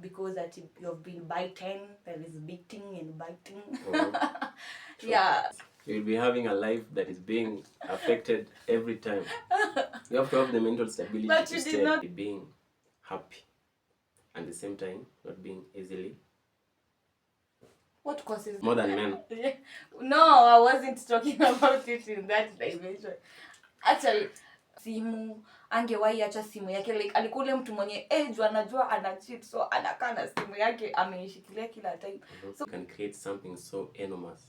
because that you've been bitten, there is beating and biting. Yeah. You'll be having a life that is being affected every time. You have to have the mental stability to stay being happy and at the same time not being easily. What causes more than men? No, I wasn't talking about it in that dimension. Actually, simu angewahi acha simu yake, like alikuwa ule mtu mwenye age anajua ana cheat, so anakaa na simu yake ameishikilia kila time. So you can create something so enormous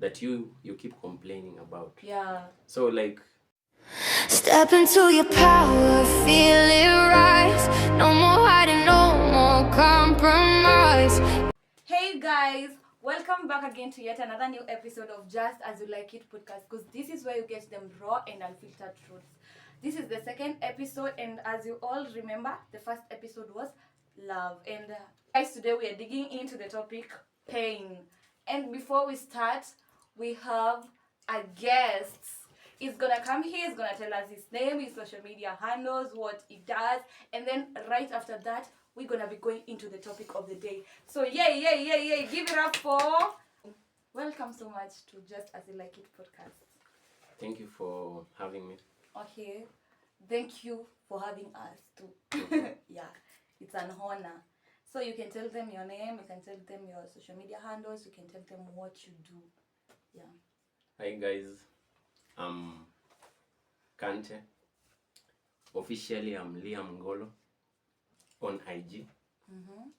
that you keep complaining about. Yeah. So like, step into your power, feel it rise. No more hiding, no more compromise. Hey guys, welcome back again to yet another new episode of Just As You Like It podcast, because this is where you get them raw and unfiltered truths. This is the second episode, and as you all remember, the first episode was love. And guys, today we are digging into the topic pain. And before we start, we have a guest. He's gonna come here, he's gonna tell us his name, his social media handles, what he does, and then right after that, we're gonna be going into the topic of the day. So yay, give it up for... Welcome so much to Just As You Like It podcast. Thank you for having me. Okay, thank you for having us too. Yeah, it's an honor. So you can tell them your name, you can tell them your social media handles, you can tell them what you do. Yeah. Hi guys, I'm Kanteh. Officially, I'm Liam Ngolo on IG,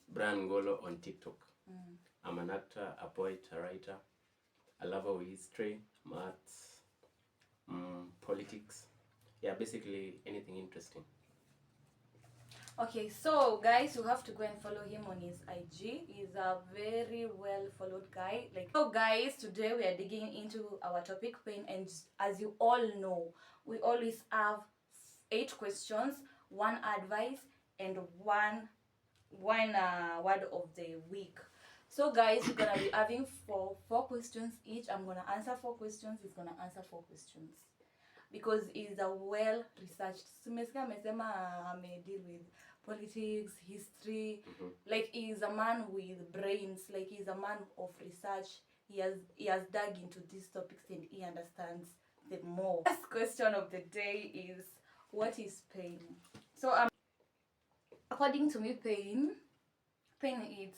Brian Ngolo on TikTok. I'm an actor, a poet, a writer, a lover of history, maths, politics. Yeah, basically anything interesting. Okay, so guys, you have to go and follow him on his IG. He's a very well followed guy. So guys, today we are digging into our topic pain, and as you all know, we always have 8 questions, 1 advice, and one word of the week. So guys, we're gonna be having four questions each. I'm gonna answer 4 questions. He's gonna answer 4 questions, because he's a well researched. Sumesikia amesema deal with politics, history. Like, he's a man with brains. Like, he's a man of research. He has dug into these topics and he understands them more. First question of the day is, what is pain? So according to me, pain is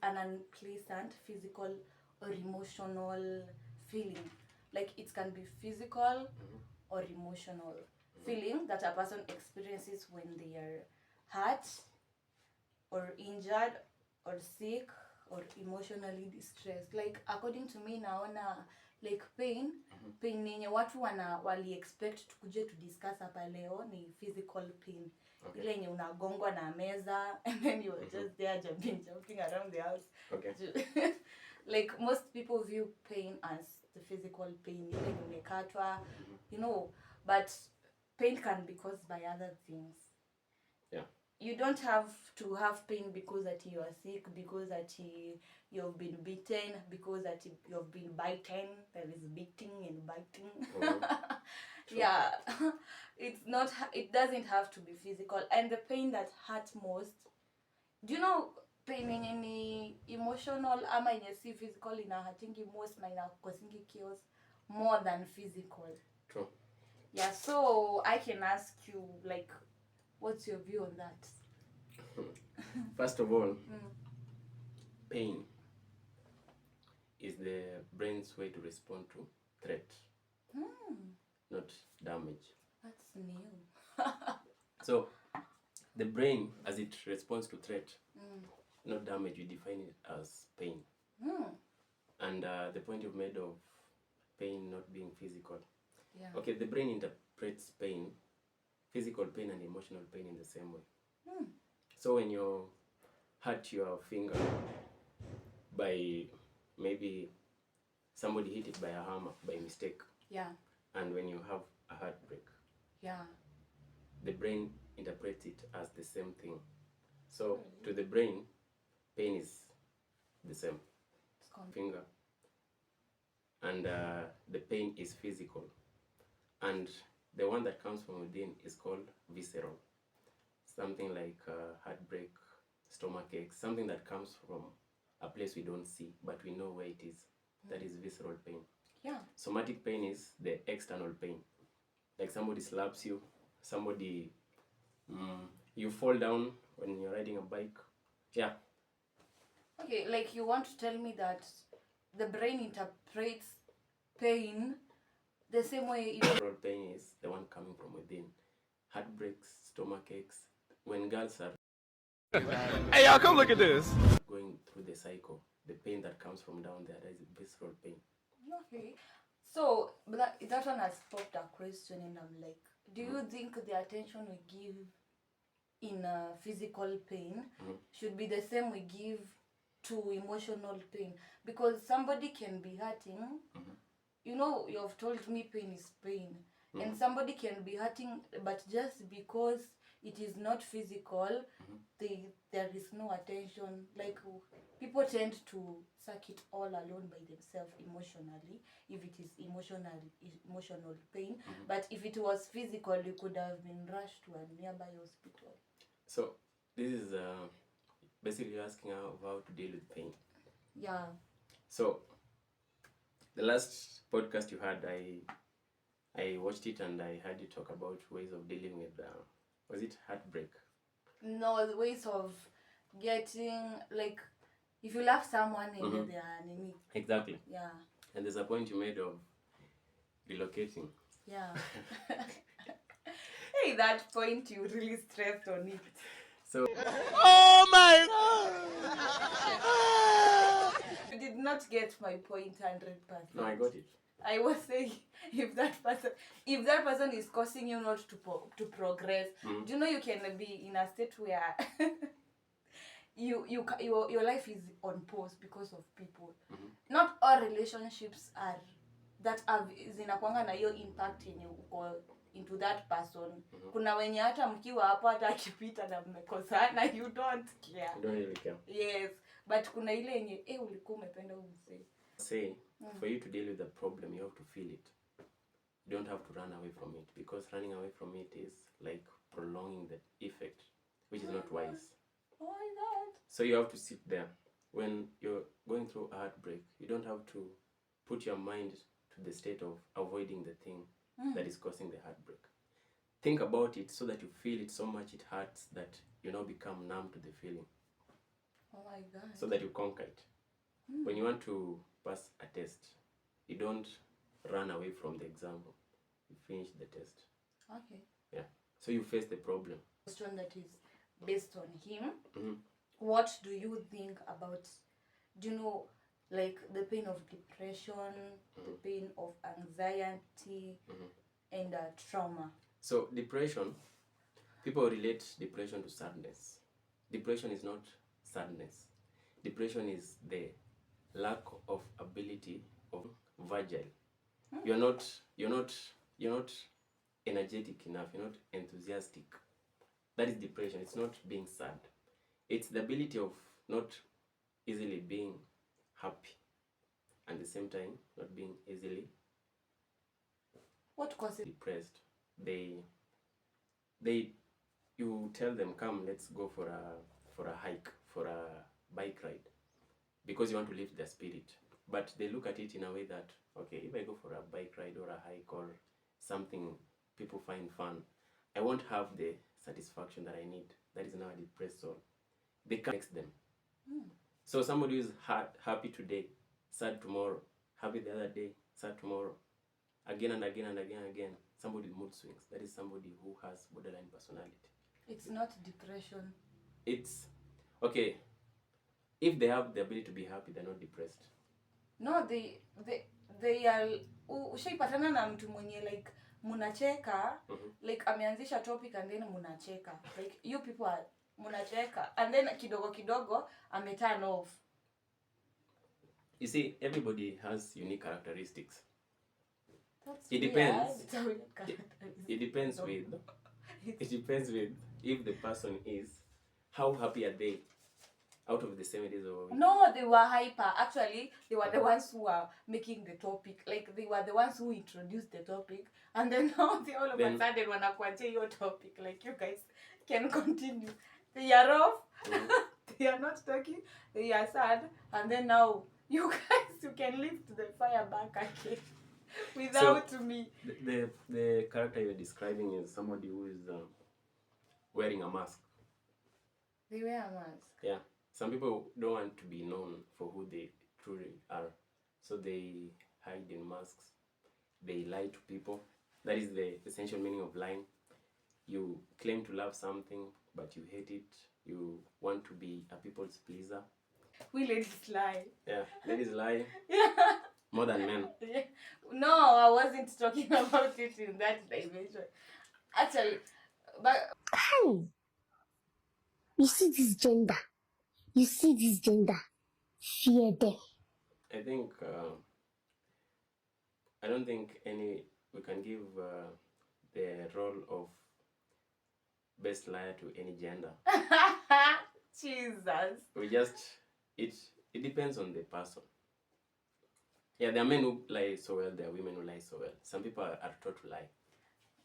an unpleasant physical or emotional feeling. Like, it can be physical or emotional feeling that a person experiences when they are hurt or injured or sick or emotionally distressed. Like, according to me, naona like pain yenye watu wali expect tukuje to discuss hapa leo ni physical pain. Okay. Ile yenye unagongwa na meza and then you are just there jumping around the house. Okay. Like, most people view pain as the physical pain, ile umekatwa, you know, but pain can be caused by other things. Yeah. You don't have to have pain because that you are sick, because that you've been beaten, because that you've been bitten. There is beating and biting. Yeah. It doesn't have to be physical. And the pain that hurts most, do you know pain yenye ni emotional ama yenye si physical ina hurtingi most na ina causingi chaos more than physical? True. Yeah, so I can ask you, like, what's your view on that? First of all, pain is the brain's way to respond to threat, not damage. That's new. So the brain, as it responds to threat, not damage, we define it as pain. And the point you've made of pain not being physical. Yeah. Okay, the brain interprets pain, physical pain and emotional pain, in the same way. So when you hurt your finger by, maybe somebody hit it by a hammer by mistake. Yeah. And when you have a heartbreak. Yeah. The brain interprets it as the same thing. So to the brain, pain is the same. Finger. And the pain is physical. And the one that comes from within is called visceral. Something like heartbreak, stomach aches, something that comes from a place we don't see, but we know where it is. That is visceral pain. Yeah. Somatic pain is the external pain. Like somebody slaps you, somebody, you fall down when you're riding a bike. Yeah. Okay, like you want to tell me that the brain interprets pain the same way Visceral pain is the one coming from within. Heartbreaks, stomach aches. When girls are Hey, y'all, come look at this. going through the cycle, the pain that comes from down there, that is visceral pain. Okay. So that one has popped a question, and I'm like, do you think the attention we give in physical pain should be the same we give to emotional pain? Because somebody can be hurting, you know, you've told me pain is pain, and somebody can be hurting, but just because it is not physical, there is no attention. Like people tend to suck it all alone by themselves emotionally, if it is emotional pain. But if it was physical, you could have been rushed to a nearby hospital. So this is basically asking how to deal with pain. Yeah. So the last podcast you had, I watched it and I heard you talk about ways of dealing with was it heartbreak? No, the ways of getting, like, if you love someone and they are enemy. Exactly. Yeah. And there's a point you made of relocating. Yeah. Hey, that point you really stressed on it. So Oh my God! You did not get my point 100%. no, I got it. I was saying, if that person is causing you not to progress, do you know you can be in a state where your life is on pause because of people. Not all relationships are that have zinakwanga na hiyo impact yenye uko into that person. Kuna wenye hata mkiwa hapo hata akipita na mmekosana, you don't care. You don't really care. Yes, but kuna ile yenye ulikuwa umependa umse. Say, for you to deal with the problem, you have to feel it. You don't have to run away from it, because running away from it is like prolonging the effect, which is not wise. Oh my God. So you have to sit there. When you're going through a heartbreak, you don't have to put your mind to the state of avoiding the thing that is causing the heartbreak. Think about it so that you feel it so much it hurts that you now become numb to the feeling. Oh my God. So that you conquer it. When you want to pass a test, you don't run away from the example. You finish the test. Okay. Yeah. So you face the problem. Question that is based on him. What do you think about, do you know, like the pain of depression, the pain of anxiety, and trauma? So depression, people relate depression to sadness. Depression is not sadness. Depression is the lack of ability of vigil. You're not energetic enough. You're not enthusiastic. That is depression. It's not being sad. It's the ability of not easily being happy, and at the same time not being easily What causes depressed. You tell them, come, let's go for a hike, for a bike ride, because you want to lift their spirit. But they look at it in a way that, okay, if I go for a bike ride or a hike or something people find fun, I won't have the satisfaction that I need. That is now a depressed soul. They can't next them. So somebody who is happy today, sad tomorrow, happy the other day, sad tomorrow, again and again and again and again. Somebody with mood swings. That is somebody who has borderline personality. it's not depression? It's okay. If they have the ability to be happy, they're not depressed. No, they are. Ushaipatana na mtu mwenye like munacheka, like ameanzisha topic and then munacheka, like you people are munacheka and then kidogo kidogo turn off. You see, everybody has unique characteristics. That's It weird. depends. It's a weird characteristic. It depends with. It depends with if the person is, how happy are they out of the 7 days of a week. No, they were hyper. Actually, they were the ones who were making the topic. Like, they were the ones who introduced the topic. And then now they all of a sudden wanakuachia your topic. Like, you guys can continue. They are off. they are not talking, they are sad, and then now you guys, you can lift the fire back again without me. The character you're describing is somebody who is wearing a mask. They wear a mask. Yeah. Some people don't want to be known for who they truly are, so they hide in masks. They lie to people. That is the essential meaning of lying. You claim to love something, but you hate it. You want to be a people's pleaser. We ladies lie. Yeah, ladies lie. Yeah. More than men. Yeah. No, I wasn't talking about it in that dimension. Actually, but Hey, you see this gender? You see this gender? Fear them. I think I don't think we can give the role of best liar to any gender. Jesus. We just it depends on the person. Yeah, there are men who lie so well, there are women who lie so well. Some people are taught to lie.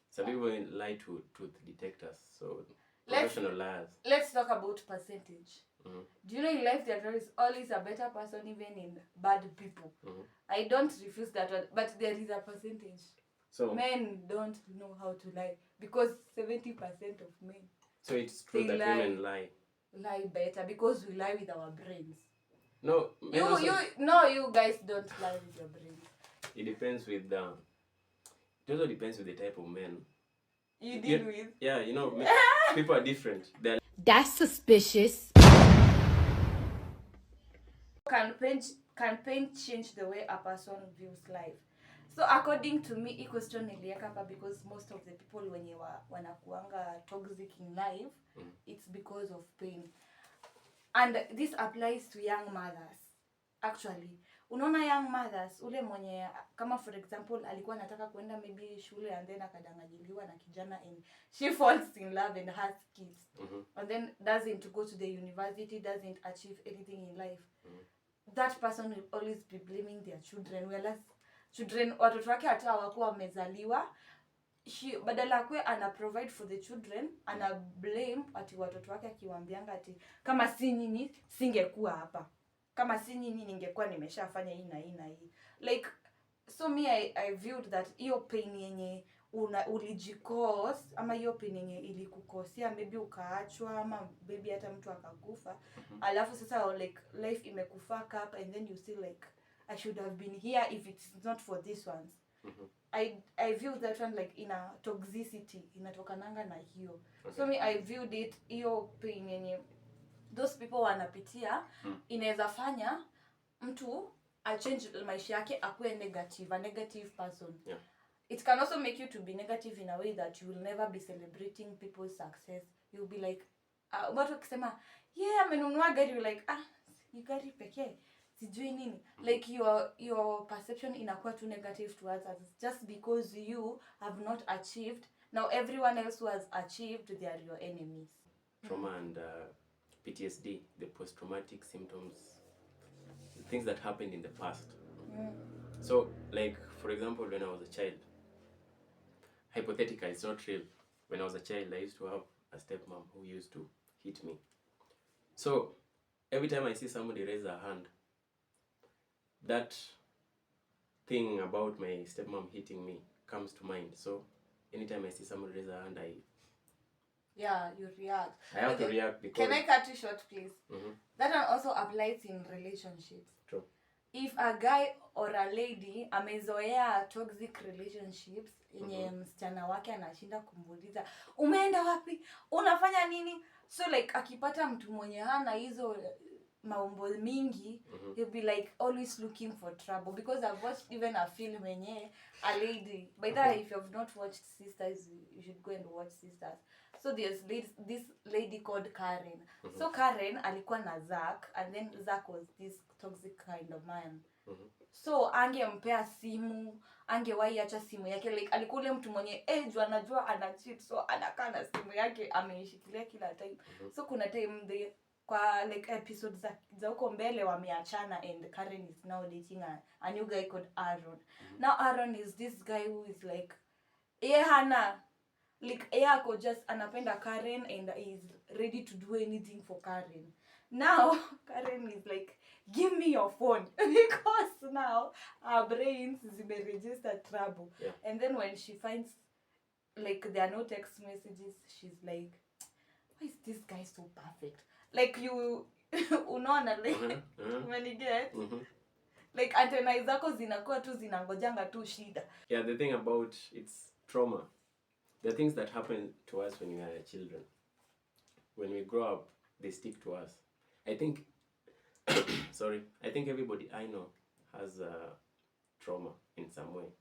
Some people lie to truth detectors, so professional liars. Let's talk about percentage. Do you know in life there is always a better person even in bad people? I don't refuse that one, but there is a percentage. So men don't know how to lie because 70% of men. So it's true that women lie. Lie better because we lie with our brains. No, you guys don't lie with your brains. It depends with it also depends with the type of men you deal with. Yeah, you know, people are different. That's suspicious. Can pain change the way a person views life? So according to me, hii question niliweka hapa because most of the people wenye wanakuanga toxic in life, it's because of pain. And this applies to young mothers. Actually, unaona young mothers, ule mwenye kama for example alikuwa anataka kwenda maybe shule and then akadanganyiliwa na kijana and she falls in love and has kids. And then doesn't go to the university, doesn't achieve anything in life. That person will always be blaming their children. Whereas children, watoto wake hata hawakuwa wamezaliwa, badala kwe ana provide for the children, ana blame ati watoto wake akiwaambianga ati kama si nyinyi singekuwa hapa, kama si nyinyi ningekuwa nimeshafanya hii na hii na hii. Like, so me I viewed that hiyo pain yenye ulijicause ama hiyo pain yenye ilikukosea, maybe ukaachwa ama maybe hata mtu akakufa, alafu sasa like life imekufuck up and then you still like I should have been here if it's not for this ones. I view that one like in a toxicity, inatokananga na hiyo. So me I viewed it hiyo pain yenye those people wanapitia inaweza fanya mtu a change maisha yake akuwe negative, a negative person. Yeah. It can also make you to be negative in a way that you will never be celebrating people's success. You'll be like watu wakisema yeah amenunua gari, you're like ni gari pekee sijui nini. Like your perception inakuwa too negative towards others just because you have not achieved. Now everyone else who has achieved, they are your enemies. Trauma and PTSD, the post-traumatic symptoms, the things that happened in the past. So like for example, when I was a child, hypothetically, it's not real, when I was a child I used to have a stepmom who used to hit me. So every time I see somebody raise a hand, that thing about my stepmom hitting me comes to mind. So anytime I see somebody raise a hand, you react. I have to react because... Can I cut you short, please? That one also applies in relationships. True. If a guy or a lady amezoea toxic relationships yenye msichana wake anashinda kumuuliza umeenda wapi, unafanya nini, so like akipata mtu mwenye hana hizo maumbo mingi, you'll be like always looking for trouble. Because I've watched even a film yenye a lady, by the way, if you have not watched Sisters, you should go and watch Sisters. So there's this lady called Karen. So Karen alikuwa na Zach, and then Zach was this toxic kind of man. So angempea simu, angewahi acha simu yake, like alikuwa ule mtu mwenye anajua ana cheat, so anakaa na simu yake ameishikilia kila time. So kuna time kwa like episodes za huko mbele wameachana and Karen is now dating a new guy called Aaron. Now Aaron is this guy who is like like ako just anapenda Karen and is ready to do anything for Karen. Now Karen is like, give me your phone because now our brains register trouble. Yeah. And then when she finds like there are no text messages, she's like, why is this guy so perfect? Like you unaona like umeniget like antenna zako zinakuwa tu zinangojanga tu shida. Yeah, the thing about it's trauma. The things that happen to us when we are children, when we grow up, they stick to us. I think I think everybody I know has trauma in some way.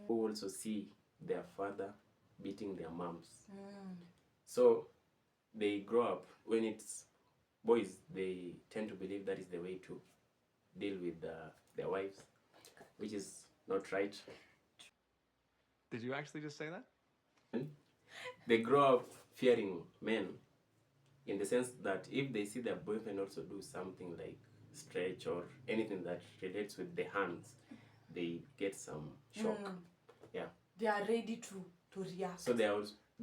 Who also see their father beating their moms. So they grow up, when it's boys, they tend to believe that is the way to deal with their wives, which is not right. Did you actually just say that? They grow up fearing men, in the sense that if they see their boyfriend also do something like stretch or anything that relates with the hands, they get some shock. Yeah. They are ready to react. So they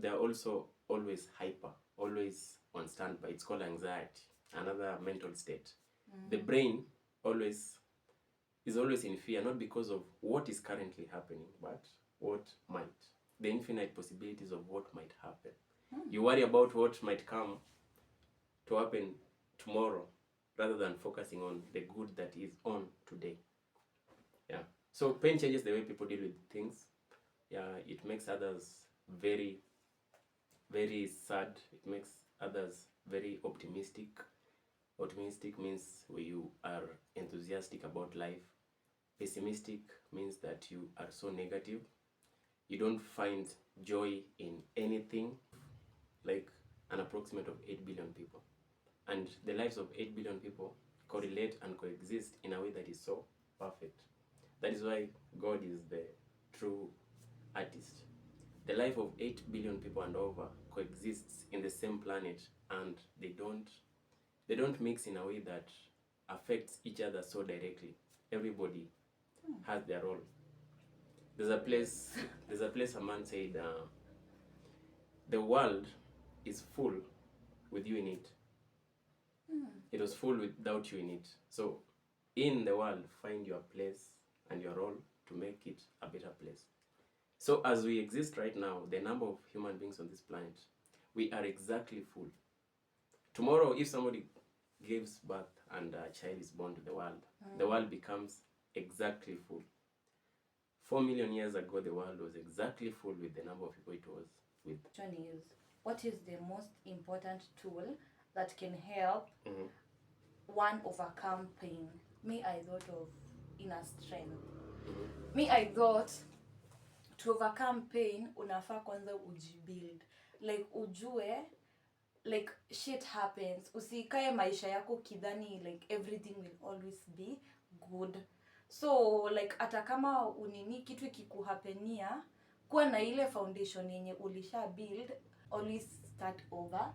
are also always hyper, always on standby. It's called anxiety, another mental state. The brain is always in fear, not because of what is currently happening, but what might. The infinite possibilities of what might happen. You worry about what might come to happen tomorrow, rather than focusing on the good that is on today. Yeah. So pain changes the way people deal with things. Yeah, it makes others very, very sad. It makes others very optimistic. Optimistic means where you are enthusiastic about life. Pessimistic means that you are so negative. You don't find joy in anything. Like an approximate of 8 billion people. And the lives of 8 billion people correlate and coexist in a way that is so perfect. That is why God is the true artist. The life of 8 billion people and over coexists in the same planet, and they don't mix in a way that affects each other so directly. Everybody has their role. There's a place a man said, the world is full with you in it. It was full without you in it. So in the world, find your place and your role to make it a better place. So as we exist right now, the number of human beings on this planet, we are exactly full. Tomorrow, if somebody gives birth and a child is born to the world becomes exactly full. 4 million years ago, the world was exactly full with the number of people it was with. What is the most important tool that can help one overcome pain? Me, I thought of inner strength. Me, I thought to overcome pain, unafaa kwanza ujibuild. Like ujue, like shit happens. Usikae maisha yako kidhani like everything will always be good. So like hata kama unini kitu kikuhapenia, kuwa na ile foundation yenye ulisha build, always start over.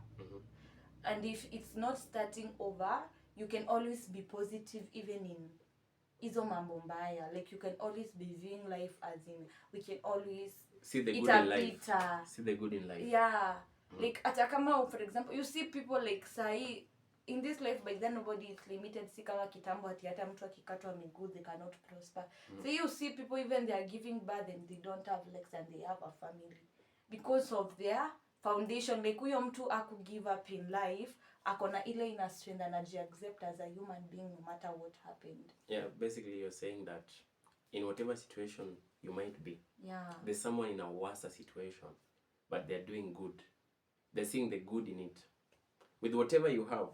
And if it's not starting over, you can always be positive even in hizo mambo mbaya. Like you can always be viewing life as in, we can always see the good in life. See the good in life. Yeah. Like hata kama, for example, you see people like sahi in this life, by then nobody is limited. Si kama kitambo ati hata mtu akikatwa miguu they cannot prosper. So you see people even they are giving birth and they don't have legs and they have a family because of their foundation. Like huyo mtu aku give up in life, akona ile ina strength and accept as a human being no matter what happened. Yeah, basically you're saying that in whatever situation you might be, there's someone in a worse situation, but they're doing good. They're seeing the good in it. With whatever you have,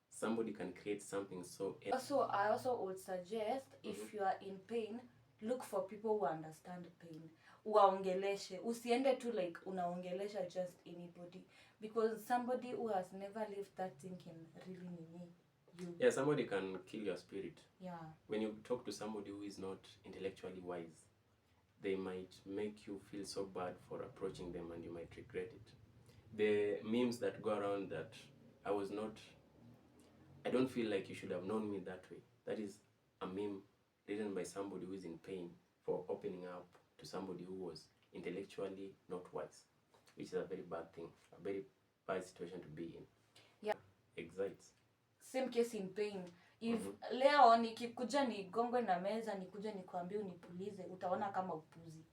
somebody can create something so. Also, I also would suggest if you are in pain, look for people who understand pain. Uwaongeleshe. Usiende tu like unaongelesha just anybody, because somebody who has never lived that thing can really need you. Yeah, somebody can kill your spirit. Yeah. When you talk to somebody who is not intellectually wise, they might make you feel so bad for approaching them and you might regret it. The memes that go around that I don't feel like you should have known me that way. That is a meme written by somebody who is in pain for opening up to somebody who was intellectually not wise, which is a very bad thing, a very bad situation to be in. Yeah. Excites. same case in pain. If leo nikikuja nigongwe na meza nikuja nikwambie unipulize, utaona kama upuzi.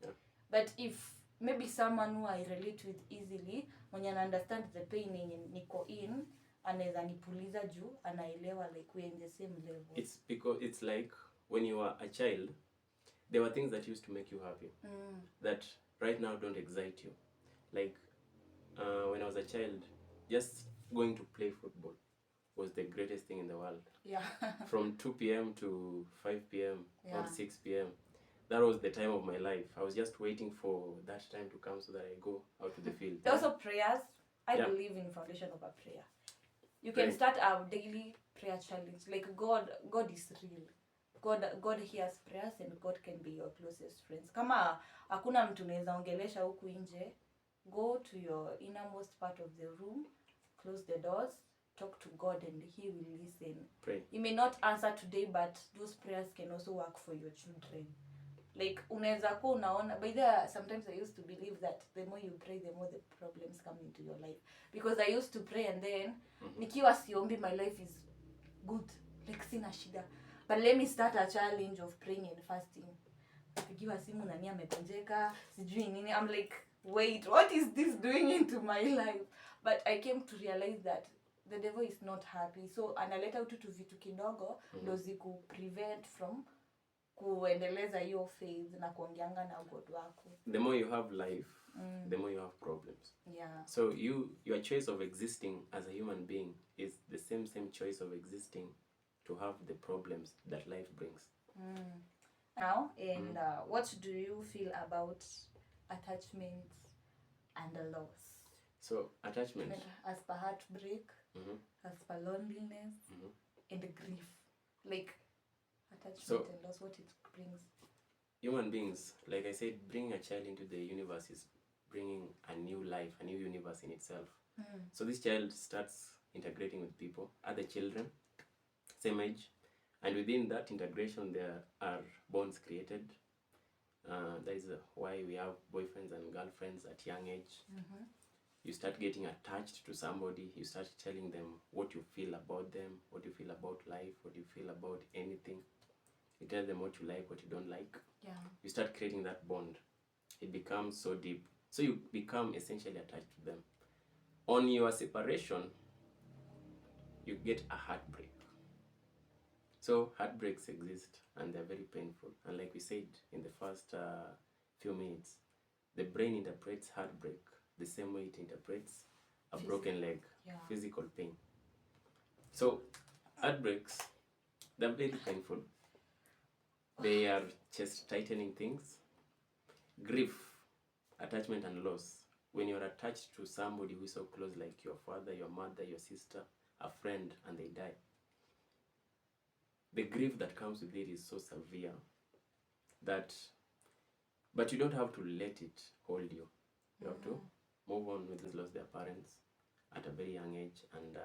But if maybe someone who I relate with easily, mwenye ana understand the pain yenye niko in, anaweza nipuliza juu anaelewa, like we're in the same level. It's because it's like when you were a child, there were things that used to make you happy that right now don't excite you. Like when I was a child, just going to play football was the greatest thing in the world. Yeah. From 2 p.m. to 5 p.m. or 6 p.m. That was the time of my life. I was just waiting for that time to come so that I go out to the field. Also prayers. I believe in foundation of a prayer. You can start a daily prayer challenge. Like God is real. God hears prayers and God can be your closest friends. Kama hakuna mtu unaweza ongelesha huku nje, go to your innermost part of the room, close the doors, talk to God and he will listen. Pray. He may not answer today, but those prayers can also work for your children. Like unaweza kuwa unaona, by the way, sometimes I used to believe that the more you pray, the more the problems come into your life. Because I used to pray and then nikiwa siombi, my life is good. Like sina shida. But let me start a challenge of praying and fasting. Napigiwa simu nani amegonjeka, sijui nini. I'm like, wait, what is this doing into my life? But I came to realize that the devil is not happy. So analeta tu vitu kidogo ndo ziku prevent from kuendeleza hiyo faith na kuongeanga na God wako. The more you have life, the more you have problems. Yeah. So your choice of existing as a human being is the same choice of existing to have the problems that life brings. Now, and what do you feel about attachments and the loss? So attachment. As per heartbreak, as per loneliness, and grief. Like attachment and loss, what it brings. Human beings, like I said, bringing a child into the universe is bringing a new life, a new universe in itself. So this child starts integrating with people, other children, same age, and within that integration there are bonds created. That is why we have boyfriends and girlfriends at young age. You start getting attached to somebody, you start telling them what you feel about them, what you feel about life, what you feel about anything. You tell them what you like, what you don't like. Yeah. You start creating that bond. It becomes so deep. So you become essentially attached to them. On your separation, you get a heartbreak. So heartbreaks exist and they're very painful. And like we said in the first few minutes, the brain interprets heartbreak the same way it interprets a broken leg, physical pain. So heartbreaks, they're very painful. They are chest tightening things. Grief, attachment and loss. When you're attached to somebody who is so close, like your father, your mother, your sister, a friend, and they die, the grief that comes with it is so severe that, but you don't have to let it hold you. You have to move on with those lost their parents at a very young age, and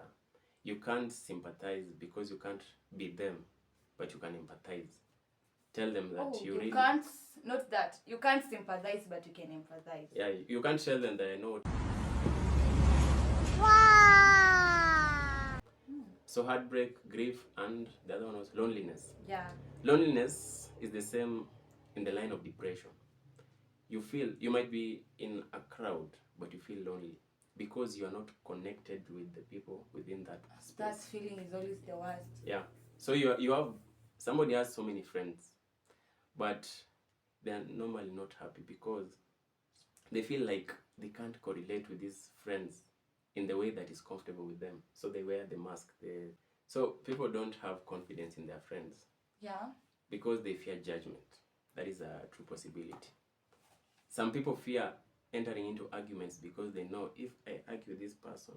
you can't sympathize because you can't be them, but you can empathize. Tell them that you really can't, not that you can't sympathize, but you can empathize. Yeah, you can't tell them that I know. Wow. So heartbreak, grief, and the other one was loneliness. Yeah. Loneliness is the same in the line of depression. You feel, you might be in a crowd, but you feel lonely because you are not connected with the people within that space. That feeling is always the worst. Yeah. So you have, somebody has so many friends, but they are normally not happy because they feel like they can't correlate with these friends in the way that is comfortable with them. So they wear the mask. So people don't have confidence in their friends. Yeah. Because they fear judgment. That is a true possibility. Some people fear entering into arguments because they know if I argue with this person,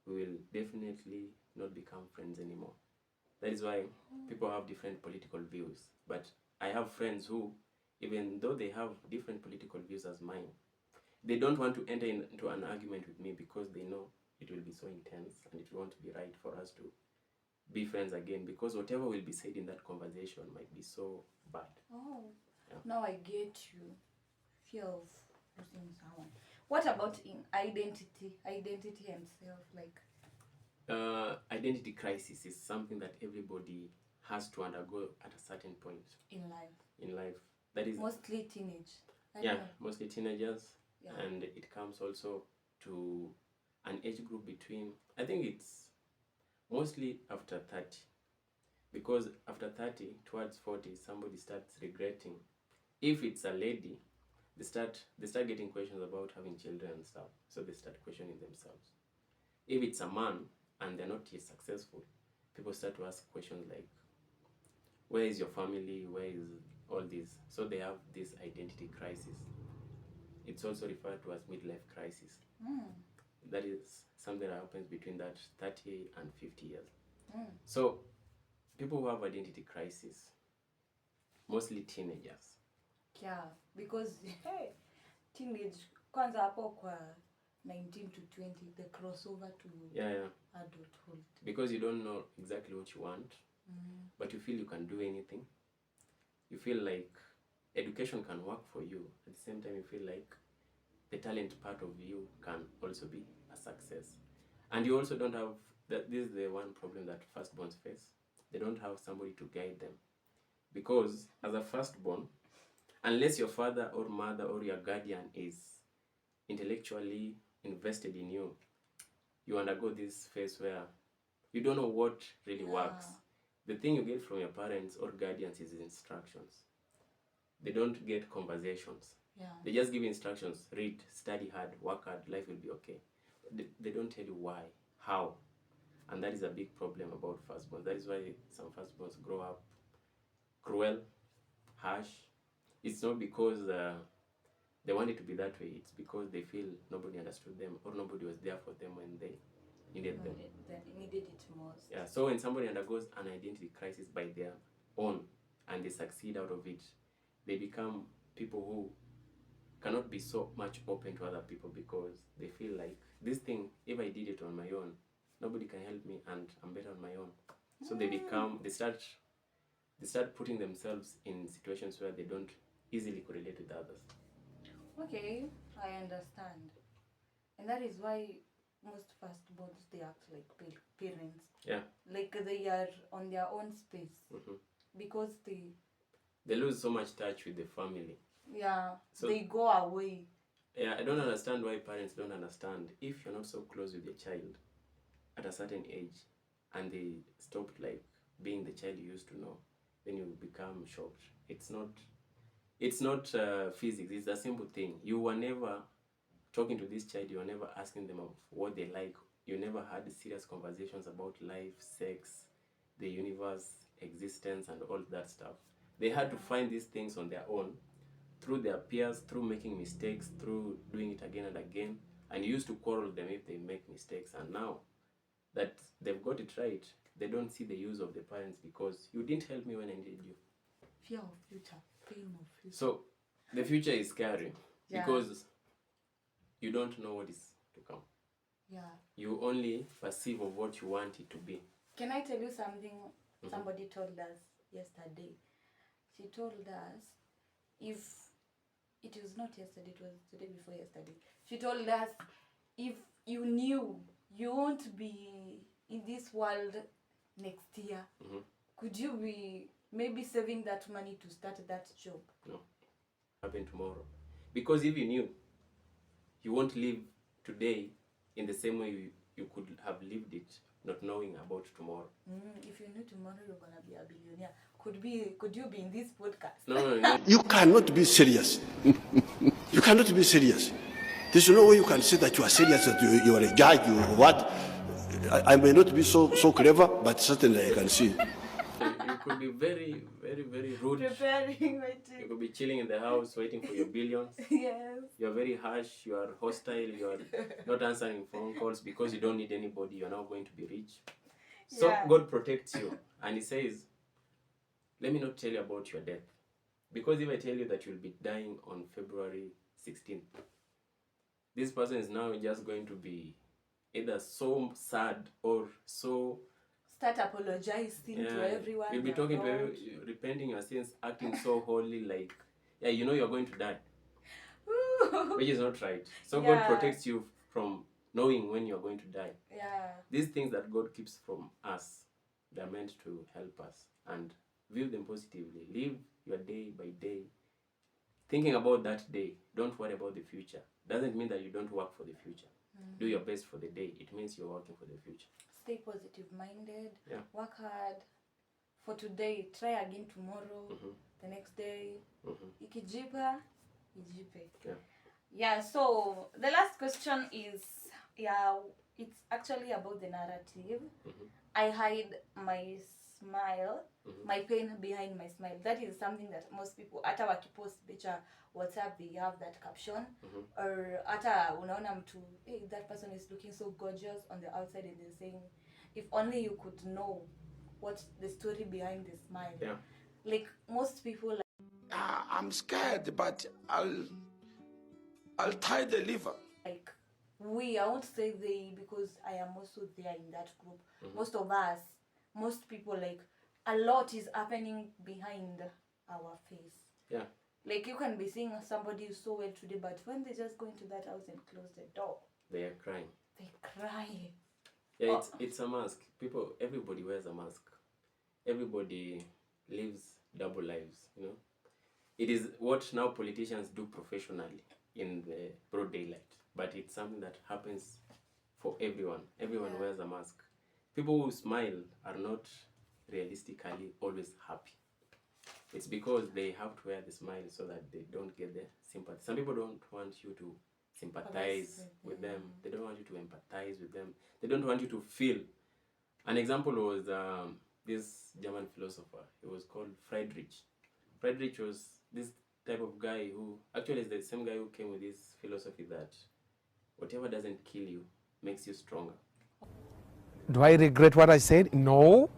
we will definitely not become friends anymore. That is why people have different political views. But I have friends who, even though they have different political views as mine, they don't want to enter into an argument with me because they know it will be so intense and it won't be right for us to be friends again, because whatever will be said in that conversation might be so bad. Oh, yeah. Now I get you. Fear of losing someone. What about in identity and self? Like, Identity crisis is something that everybody has to undergo at a certain point in life. in life. That is Mostly teenage. I yeah, don't know. mostly teenagers, Yeah. and it comes also to an age group between, I think it's mostly after 30, because after 30 towards 40 somebody starts regretting. If it's a lady, they start getting questions about having children and stuff, so they start questioning themselves. If it's a man and they're not yet successful, people start to ask questions like, where is your family, where is all this? So they have this identity crisis. It's also referred to as midlife crisis. That is something that happens between that 30 and 50 years. So people who have identity crisis, mostly teenagers. Yeah, because hey, teenage kwanza hapo kwa 19 to 20, the crossover to adulthood. Because you don't know exactly what you want, but you feel you can do anything. You feel like education can work for you. At the same time, you feel like the talent part of you can also be a success. And you also don't have, that this is the one problem that firstborns face. They don't have somebody to guide them. Because as a firstborn, unless your father or mother or your guardian is intellectually invested in you, you undergo this phase where you don't know what really works. The thing you get from your parents or guardians is instructions. They don't get conversations. They just give instructions: read, study hard, work hard, life will be okay. They don't tell you why, how. And that is a big problem about firstborns. That is why some firstborns grow up cruel, harsh. It's not because they want it to be that way. It's because they feel nobody understood them or nobody was there for them when they needed them. They needed it most. Yeah. So when somebody undergoes an identity crisis by their own and they succeed out of it, they become people who cannot be so much open to other people because they feel like, this thing, if I did it on my own, nobody can help me and I'm better on my own. So they start putting themselves in situations where they don't easily correlate with others. Okay, I understand. And that is why most firstborns, they act like parents. Yeah. Like they are on their own space. Because they lose so much touch with the family. Yeah, so they go away. Yeah, I don't understand why parents don't understand. If you're not so close with your child at a certain age and they stop like being the child you used to know, then you become shocked. It's not physics. It's a simple thing. You were never talking to this child. You were never asking them of what they like. You never had serious conversations about life, sex, the universe, existence, and all that stuff. They had to find these things on their own, through their peers, through making mistakes, through doing it again and again. And you used to quarrel them if they make mistakes. And now that they've got it right, they don't see the use of the parents because you didn't help me when I needed you. Fear of future, pain of future. So the future is scary because you don't know what is to come. Yeah. You only perceive of what you want it to be. Can I tell you something somebody told us yesterday? She told us, if it was not yesterday, it was the day before yesterday. She told us, if you knew you won't be in this world next year, could you be maybe saving that money to start that job? No. Happen tomorrow. Because if you knew, you won't live today in the same way you could have lived it, not knowing about tomorrow. If you knew tomorrow you're gonna be a billionaire, could you be in this podcast? No. You cannot be serious. You cannot be serious. There's no way you can say that you are serious, that you are a judge, you what. I may not be so clever, but certainly I can see. You could be very, very, very rude. Preparing, waiting. You could be chilling in the house waiting for your billions. Yes. You're very harsh, you are hostile, you are not answering phone calls because you don't need anybody, you're now going to be rich. So God protects you. And He says, let me not tell you about your death. Because if I tell you that you'll be dying on February 16th, this person is now just going to be either so sad or so... Start apologizing to everyone. You'll be talking to everyone, repenting your sins, acting so holy, like, you know you're going to die. Which is not right. So God protects you from knowing when you're going to die. Yeah. These things that God keeps from us, they're meant to help us, and view them positively. Live your day by day, thinking about that day. Don't worry about the future. Doesn't mean that you don't work for the future. Do your best for the day. It means you're working for the future. Stay positive minded. Yeah. Work hard for today. Try again tomorrow. The next day. Ikijipa, ijipe. Yeah. Yeah, so the last question is, it's actually about the narrative. I hide my smile, my pain behind my smile. That is something that most people, hata wakipost picture WhatsApp, they have that caption. Or hata unaona mtu, hey, that person is looking so gorgeous on the outside, and they're saying, if only you could know what the story behind the smile. Yeah. Like most people, I'm scared, but I'll tie the liver. like I won't say they, because I am also there in that group. Most of us, most people, like a lot is happening behind our face. Yeah. Like you can be seeing somebody so well today, but when they just go into that house and close the door, They are crying. they cry. Yeah, it's a mask. Everybody wears a mask. Everybody lives double lives, you know. It is what now politicians do professionally in the broad daylight, but it's something that happens for everyone. Everyone wears a mask. People who smile are not realistically always happy. It's because they have to wear the smile so that they don't get the sympathy. Some people don't want you to sympathize with them. They don't want you to empathize with them. They don't want you to feel. An example was this German philosopher. He was called Friedrich. Friedrich was this type of guy who actually is the same guy who came with this philosophy that whatever doesn't kill you makes you stronger. Do I regret what I said? No,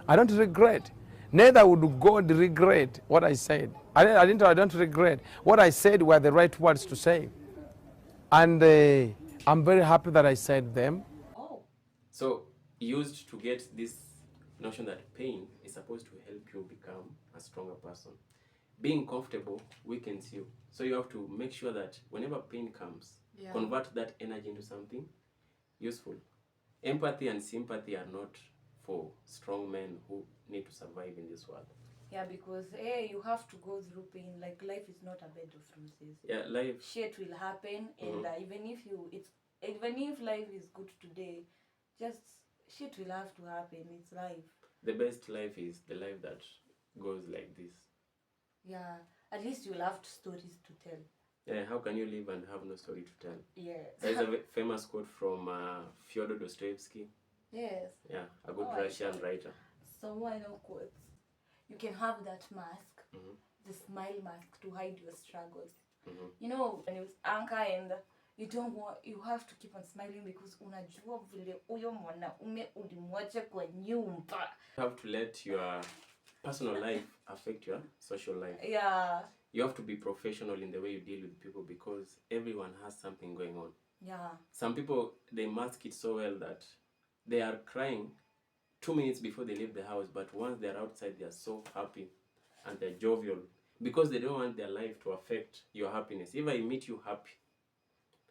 I don't regret. Neither would God regret what I said. I don't regret. What I said were the right words to say. And I'm very happy that I said them. Oh. So used to get this notion that pain is supposed to help you become a stronger person. Being comfortable weakens you. So you have to make sure that whenever pain comes, convert that energy into something useful. Empathy and sympathy are not for strong men who need to survive in this world. Yeah, because you have to go through pain. Like life is not a bed of roses. Yeah, life. Shit will happen, and even if life is good today, just shit will have to happen. It's life. The best life is the life that goes like this. Yeah, at least you'll have stories to tell. Yeah, how can you live and have no story to tell? Yeah. There's a famous quote from Fyodor Dostoevsky. Yes. Yeah, a good Russian writer. So I know quotes. You can have that mask, the smile mask, to hide your struggles. You know, when you anchor and you have to keep on smiling because unajua vile uyo mwanaume ulimwacha kwa nyumba. You have to let your personal life affect your social life. Yeah. You have to be professional in the way you deal with people because everyone has something going on. Yeah. Some people, they mask it so well that they are crying 2 minutes before they leave the house, but once they're outside, they're so happy and they're jovial because they don't want their life to affect your happiness. If I meet you happy,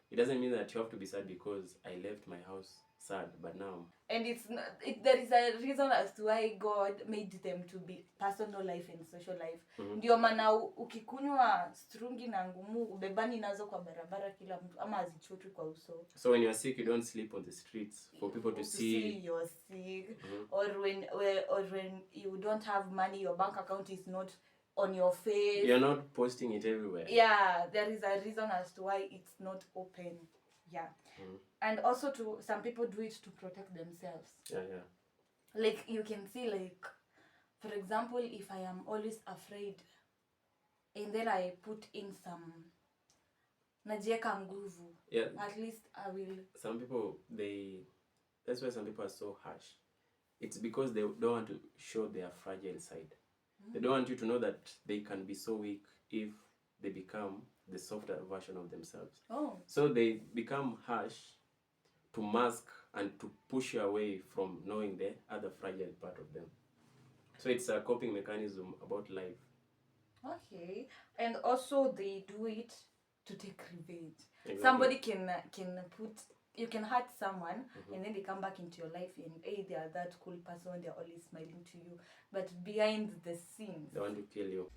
it doesn't mean that you have to be sad because I left my house sad, but now. And there is a reason as to why God made them to be personal life and social life. Ndio maana ukikunywa strungi na ngumu ubebani nazo kwa barabara kila mtu ama azichotwi kwa uso. So when you're sick, you don't sleep on the streets for people to see you're sick. Or when you don't have money, your bank account is not on your face. You're not posting it everywhere. Yeah, there is a reason as to why it's not open. Yeah. And also some people do it to protect themselves. Yeah. Like you can see, like for example, if I am always afraid and then I put in some najieka nguvu, at least I will. Some people, that's why some people are so harsh. It's because they don't want to show their fragile side. They don't want you to know that they can be so weak if they become the softer version of themselves. Oh. So they become harsh to mask and to push you away from knowing the other fragile part of them. So it's a coping mechanism about life. Okay. And also they do it to take revenge. Exactly. Somebody can you can hurt someone and then they come back into your life and hey, they are that cool person, they're always smiling to you, but behind the scenes They want to kill you.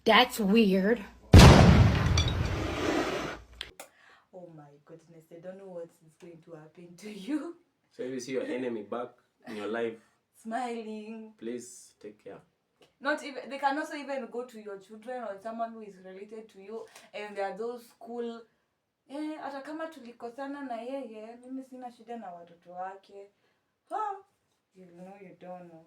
That's weird. oh my goodness, they don't know what is going to happen to you. So if you see your enemy back in your life, Smiling, please take care. not even, they can also even go to your children or someone who is related to you and there are those cool hata kama tulikosana na yeye mimi sina shida na watoto wake. You know, you don't know.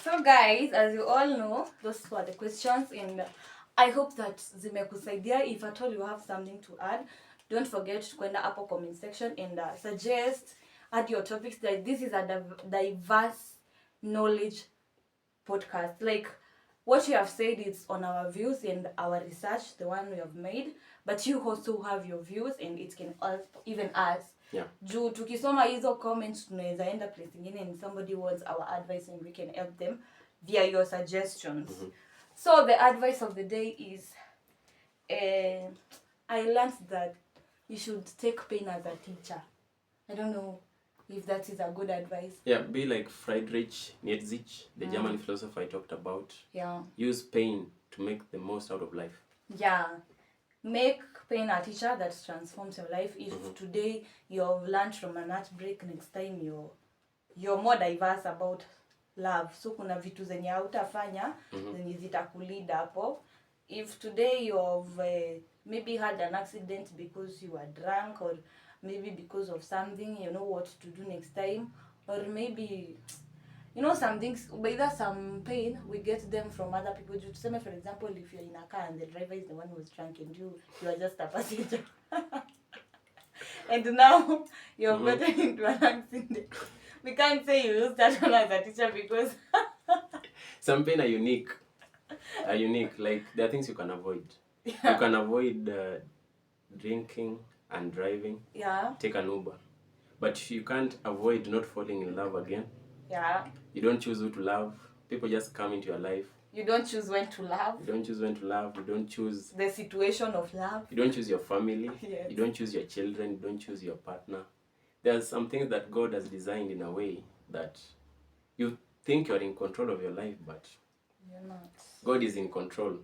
So guys, as you all know, those were the questions and I hope that zimekusaidia. If at all you have something to add, don't forget to kwenda hapo comment section and suggest, add your topics. Like this is a diverse knowledge podcast. Like what you have said is on our views and our research, the one we have made, but you also have your views and it can even us. Yeah. Juu tukisoma hizo comments tunaweza enda place ingine and somebody wants our advice and we can help them via your suggestions. So the advice of the day is I learned that you should take pain as a teacher. I don't know if that is a good advice. Yeah, be like Friedrich Nietzsche, the German philosopher I talked about. Yeah. Use pain to make the most out of life. Yeah. Make pain a teacher that transforms your life. If today you've learned from an heartbreak, next time you're more diverse about love. So kuna vitu zenye hautafanya zenye zitakulead hapo. If today you've maybe had an accident because you were drunk or maybe because of something, you know what to do next time, or maybe you know some things, either some pain we get them from other people. For example, if you're in a car and the driver is the one who was drunk and you are just a passenger and now you're gotten into an accident, we can't say you use that one as a teacher because some pain are unique. Like there are things you can avoid. Yeah. You can avoid drinking and driving. Yeah. Take an Uber. But you can't avoid not falling in love again. Yeah. You don't choose who to love. People just come into your life. You don't choose when to love. You don't choose when to love. You don't choose the situation of love. You don't choose your family. Yes. You don't choose your children. You don't choose your partner. There's some things that God has designed in a way that you think you're in control of your life, but you're not. God is in control.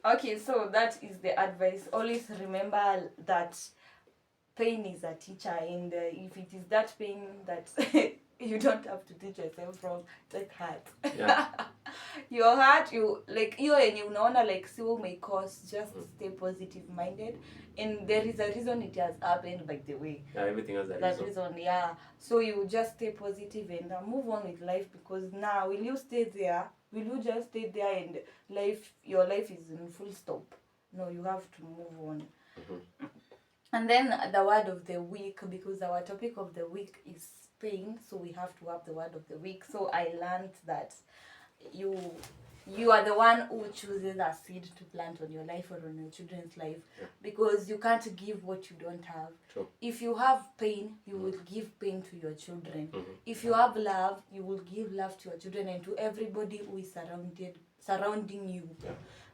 Okay, so that is the advice. Always remember that pain is a teacher, and if it is that pain that you don't have to teach yourself from, that hurt. Yeah. Your heart, you like you and you unaona like see what may cause, just stay positive minded, and there is a reason it has happened, by the way. Yeah, everything has a that reason. Yeah, so you just stay positive and move on with life, because now will you stay there? Will you just stay there and your life is in full stop? No, you have to move on. And then the word of the week, because our topic of the week is pain, so we have to have the word of the week. So I learned that you are the one who chooses a seed to plant on your life or on your children's life, because you can't give what you don't have. True. If you have pain, you will give pain to your children. If you have love, you will give love to your children and to everybody who is surrounding you.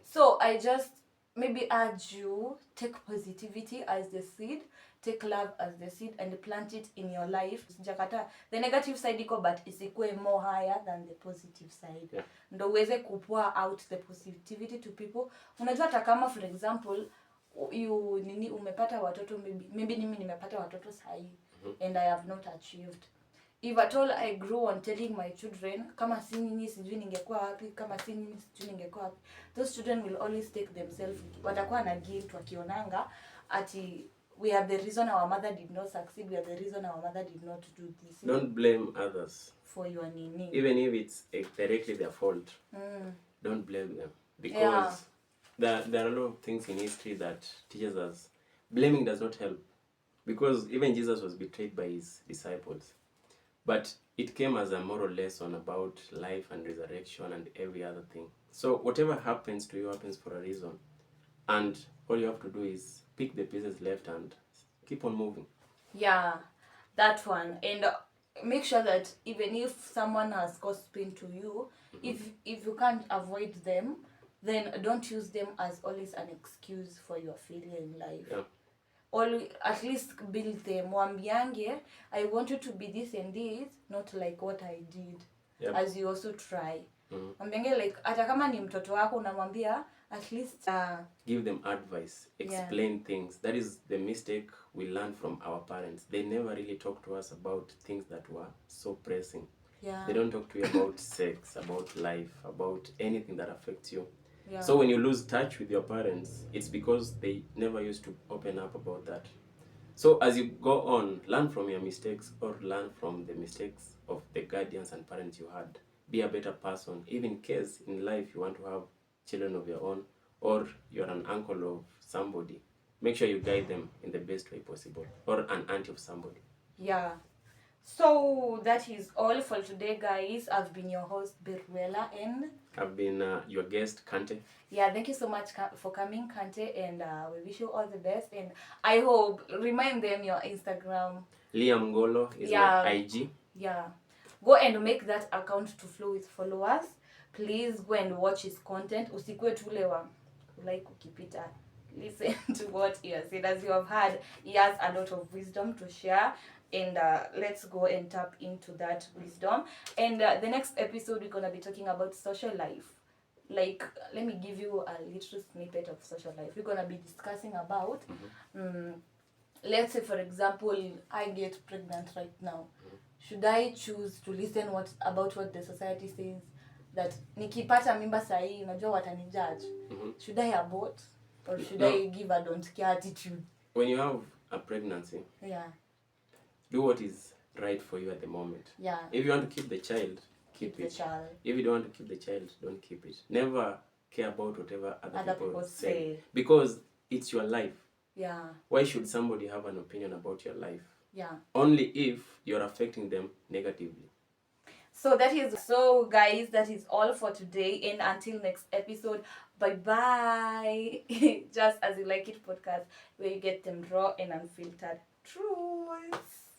So I just maybe urge you, take positivity as the seed, take love as the seed, and plant it in your life. Jakata the negative side iko, but isikue more higher than the positive side. Yeah. Ndo uweze kupua out the positivity to people. Unajua hata kama for example umepata watoto, maybe mimi nimepata watoto sahi and I have not achieved. If at all I grew on telling my children, kama si nini sijui ningekuwa wapi, kama si nini sijui ningekuwa wapi, those children will always take themselves, watakuwa na guilt wakionanga ati we are the reason our mother did not succeed, we are the reason our mother did not do this. Don't blame others For your nini. even if it's directly their fault. Don't blame them, because there are a lot of things in history that teaches us blaming does not help, because even Jesus was betrayed by his disciples, but it came as a moral lesson about life and resurrection and every other thing. So whatever happens to you happens for a reason, and all you have to do is pick the pieces left and keep on moving. Yeah, that one. And make sure that even if someone has caused pain to you, if you can't avoid them, then don't use them as always an excuse for your failure in life. Yeah. Always, at least build them. Mwambiange, I want you to be this and this, not like what I did. Yep. As you also try. Mhm. Mwambiange, like hata kama ni mtoto wako unamwambia, at least give them advice, explain things. That is the mistake we learned from our parents. They never really talk to us about things that were so pressing. yeah. They don't talk to you about sex, about life, about anything that affects you. Yeah. So when you lose touch with your parents, it's because they never used to open up about that. So as you go on, learn from your mistakes or learn from the mistakes of the guardians and parents you had. Be a better person. Even in case in life you want to have children of your own, or you're an uncle of somebody, make sure you guide them in the best way possible, or an auntie of somebody. Yeah. So that is all for today, guys. I've been your host, Beruela, and I've been your guest, Kanteh. yeah, thank you so much for coming, Kanteh, and we wish you all the best. And I hope, remind them your Instagram. Liam Ngolo is my IG. Yeah. Go and make that account to flow with followers. Please go and watch his content. Usikue tulewa. Like ukipita. Listen to what he has said. As you have heard, he has a lot of wisdom to share. And let's go and tap into that wisdom. And the next episode, we're going to be talking about social life. Like, let me give you a little snippet of social life. We're going to be discussing about, let's say, for example, I get pregnant right now. Should I choose to listen about what the society says? That nikipata mimba sahi, unajua watanijudge. Should I abort? Or should I give a don't care attitude? When you have a pregnancy, yeah, do what is right for you at the moment. Yeah. If you want to keep the child, keep it. The child. If you don't want to keep the child, don't keep it. Never care about whatever other people say. say. Because it's your life. Yeah. Why should somebody have an opinion about your life? Yeah. Only if you're affecting them negatively. So guys, that is all for today, and until next episode, bye bye. Just As You Like It podcast, where you get them raw and unfiltered truths.